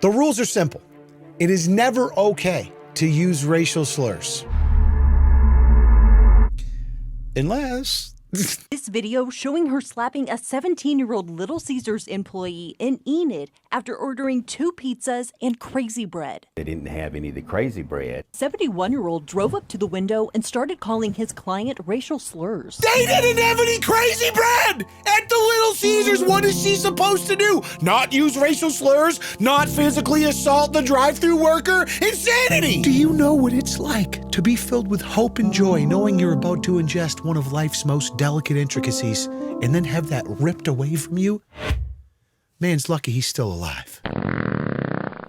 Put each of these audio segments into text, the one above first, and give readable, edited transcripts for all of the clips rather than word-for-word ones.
The rules are simple. It is never okay to use racial slurs. Unless... This video showing her slapping a 17-year-old Little Caesars employee in Enid after ordering 2 pizzas and crazy bread. They didn't have any of the crazy bread. 71-year-old drove up to the window and started calling his client racial slurs. They didn't have any crazy bread at the Little Caesars. What is she supposed to do? Not use racial slurs? Not physically assault the drive-thru worker? Insanity! Do you know what it's like to be filled with hope and joy knowing you're about to ingest one of life's most delicate intricacies and then have that ripped away from you? Man's lucky he's still alive.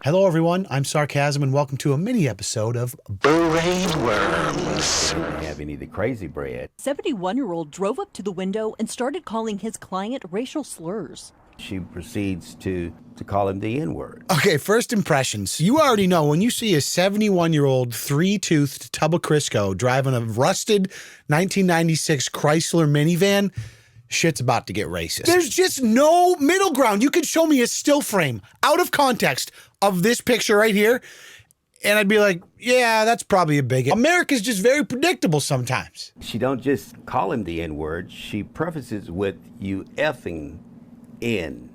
Hello everyone, I'm Sarcasm and welcome to a mini episode of Brainworms. They didn't have any of the crazy bread. 71-year-old drove up to the window and started calling his client racial slurs. She proceeds to call him the N-word. Okay, first impressions. You already know when you see a 71-year-old three-toothed tub of Crisco driving a rusted 1996 Chrysler minivan, shit's about to get racist. There's just no middle ground. You could show me a still frame out of context of this picture right here, and I'd be like, yeah, that's probably a bigot. America's just very predictable sometimes. She don't just call him the N-word. She prefaces with, "You effing N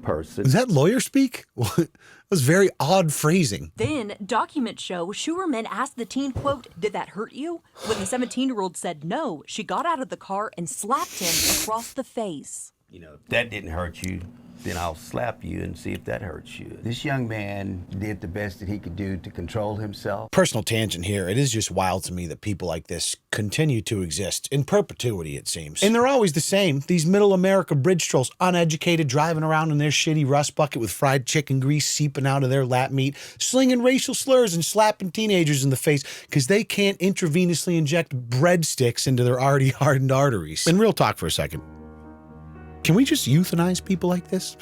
person." Is that lawyer speak? Well, it was very odd phrasing. Then, documents show Schuerman asked the teen, quote, "Did that hurt you?" When the 17-year-old said no, she got out of the car and slapped him across the face. You know, if that didn't hurt you, then I'll slap you and see if that hurts you. This young man did the best that he could do to control himself. Personal tangent here. It is just wild to me that people like this continue to exist in perpetuity, it seems. And they're always the same. These middle America bridge trolls, uneducated, driving around in their shitty rust bucket with fried chicken grease seeping out of their lap meat, slinging racial slurs and slapping teenagers in the face because they can't intravenously inject breadsticks into their already hardened arteries. And real talk for a second. Can we just euthanize people like this?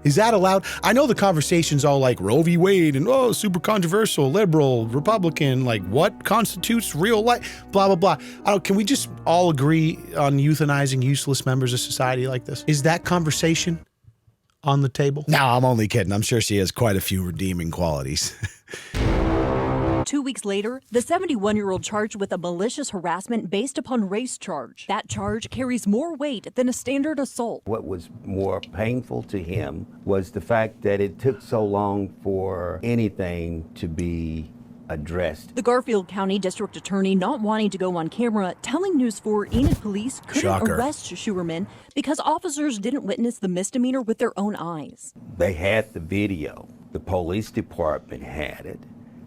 Is that allowed? I know the conversation's all like Roe v. Wade and, oh, super controversial, liberal, Republican, like what constitutes real life, blah, blah, blah. Can we just all agree on euthanizing useless members of society like this? Is that conversation on the table? No, I'm only kidding. I'm sure she has quite a few redeeming qualities. 2 weeks later, the 71-year-old charged with a malicious harassment based upon race charge. That charge carries more weight than a standard assault. What was more painful to him was the fact that it took so long for anything to be addressed. The Garfield County District Attorney not wanting to go on camera, telling News 4 Enid police couldn't arrest Schuerman because officers didn't witness the misdemeanor with their own eyes. They had the video. The police department had it.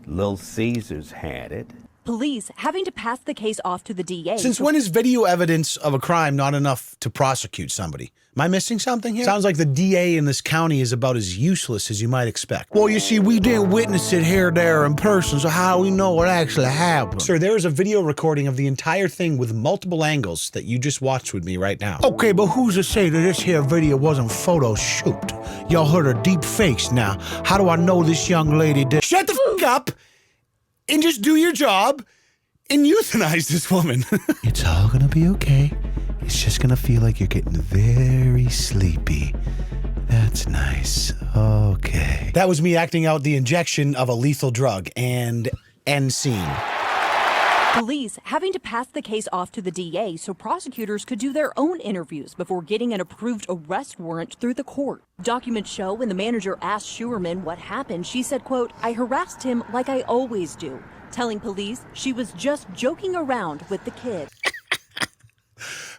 Little Caesars had it. Police having to pass the case off to the DA. Since when is video evidence of a crime not enough to prosecute somebody? Am I missing something here? Sounds like the DA in this county is about as useless as you might expect. Well, you see, we didn't witness it here, there, in person, so how do we know what actually happened? Sir, there is a video recording of the entire thing with multiple angles that you just watched with me right now. Okay, but who's to say that this here video wasn't photoshopped? Y'all heard of deep fakes now. How do I know this young lady did? Shut the f*** up and just do your job and euthanize this woman. It's all gonna be okay. It's just gonna feel like you're getting very sleepy. That's nice. Okay. That was me acting out the injection of a lethal drug and end scene. Police having to pass the case off to the DA so prosecutors could do their own interviews before getting an approved arrest warrant through the court. Documents show when the manager asked Schuerman what happened, she said, quote, "I harassed him like I always do," telling police she was just joking around with the kid.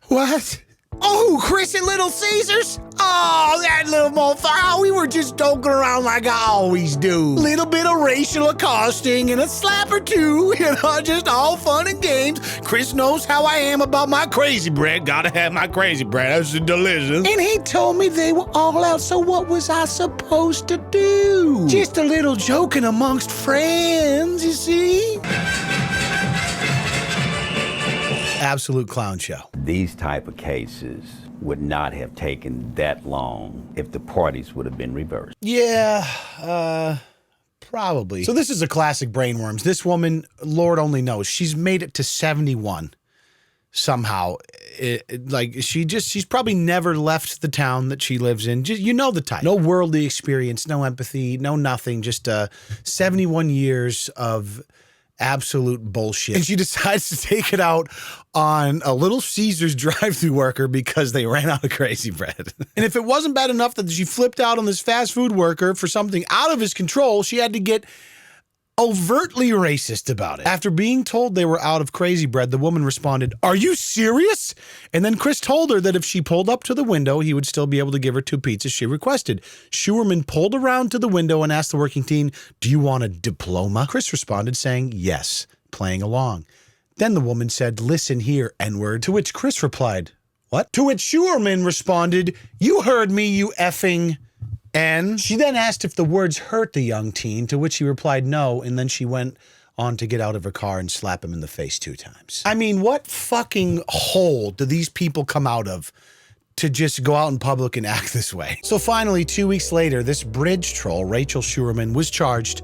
What? Oh, Chris at Little Caesars? Oh, that little motherfucker. Oh, we were just joking around like I always do. Little bit of racial accosting and a slap or two, you know, just all fun and games. Chris knows how I am about my crazy bread. Gotta have my crazy bread. That's delicious. And he told me they were all out, so what was I supposed to do? Just a little joking amongst friends, you see? Absolute clown show. These type of cases would not have taken that long if the parties would have been reversed. Yeah, probably. So this is a classic Brainworms. This woman, Lord only knows, she's made it to 71. somehow. She's probably never left the town that she lives in. Just, you know the type. No worldly experience, no empathy, no nothing. Just 71 years of absolute bullshit. And she decides to take it out on a Little Caesars drive-thru worker because they ran out of crazy bread. And if it wasn't bad enough that she flipped out on this fast food worker for something out of his control, she had to get overtly racist about it. After being told they were out of crazy bread, the woman responded, "Are you serious?" And then Chris told her that if she pulled up to the window, he would still be able to give her 2 pizzas she requested. Schuerman pulled around to the window and asked the working teen, "Do you want a diploma?" Chris responded saying yes, playing along. Then the woman said, "Listen here, N-word," to which Chris replied, "What?" To which Schuerman responded, "You heard me, you effing..." And she then asked if the words hurt the young teen, to which he replied no, and then she went on to get out of her car and slap him in the face 2 times. I mean, what fucking hole do these people come out of to just go out in public and act this way? So finally, 2 weeks later, this bridge troll, Rachel Schuerman, was charged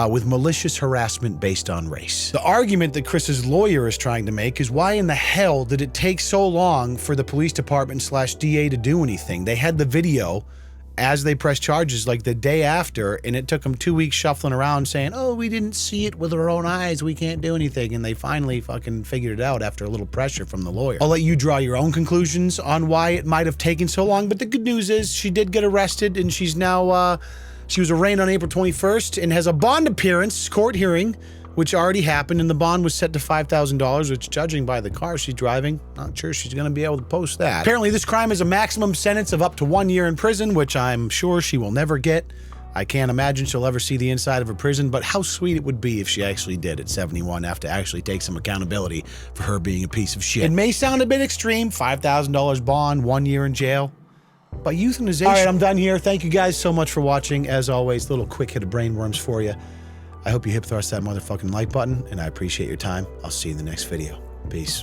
with malicious harassment based on race. The argument that Chris's lawyer is trying to make is why in the hell did it take so long for the police department / DA to do anything? They had the video as they pressed charges like the day after, and it took them 2 weeks shuffling around saying, "Oh, we didn't see it with our own eyes, we can't do anything." And they finally fucking figured it out after a little pressure from the lawyer. I'll let you draw your own conclusions on why it might have taken so long, but the good news is she did get arrested, and she's now, she was arraigned on April 21st and has a bond appearance, court hearing, which already happened, and the bond was set to $5,000, which, judging by the car she's driving, not sure she's going to be able to post that. Apparently, this crime has a maximum sentence of up to 1 year in prison, which I'm sure she will never get. I can't imagine she'll ever see the inside of a prison, but how sweet it would be if she actually did at 71 have to actually take some accountability for her being a piece of shit. It may sound a bit extreme, $5,000 bond, 1 year in jail, but euthanization. All right, I'm done here. Thank you guys so much for watching. As always, little quick hit of brainworms for you. I hope you hip thrust that motherfucking like button, and I appreciate your time. I'll see you in the next video. Peace.